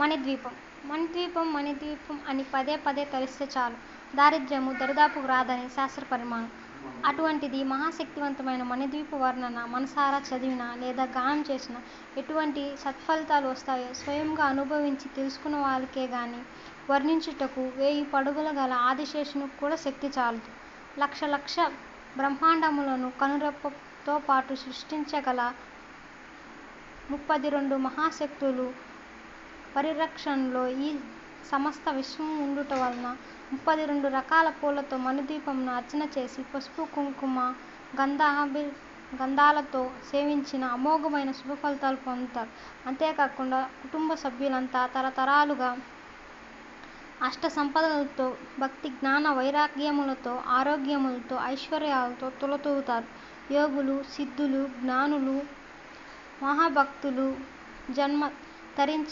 మణిద్వీపం. మణిద్వీపం మణిద్వీపం అని పదే పదే తలిస్తే చాలు దారిద్ర్యము దరిదాపుకు రాదని శాస్త్ర పరిమాణం. అటువంటిది మహాశక్తివంతమైన మణిద్వీప వర్ణన మనసారా చదివినా లేదా గానం చేసినా ఎటువంటి సత్ఫలితాలు వస్తాయో స్వయంగా అనుభవించి తెలుసుకున్న వాళ్ళకే గాని వర్ణించుటకు 1000 పడుగుల గల ఆదిశేషునికి కూడా శక్తి చాలదు. లక్ష లక్ష బ్రహ్మాండములను కనురెప్పతో పాటు సృష్టించగల 32 మహాశక్తులు పరిరక్షణలో ఈ సమస్త విశ్వము ఉండుట వలన 32 రకాల పూలతో మణిద్వీపమును అర్చన చేసి పసుపు కుంకుమ గంధాలతో సేవించిన అమోఘమైన శుభఫలితాలు పొందుతారు. అంతేకాకుండా కుటుంబ సభ్యులంతా తరతరాలుగా అష్ట సంపదలతో భక్తి జ్ఞాన వైరాగ్యములతో ఆరోగ్యములతో ఐశ్వర్యాలతో తులతూగుతారు. యోగులు సిద్ధులు జ్ఞానులు మహాభక్తులు జన్మ తరించి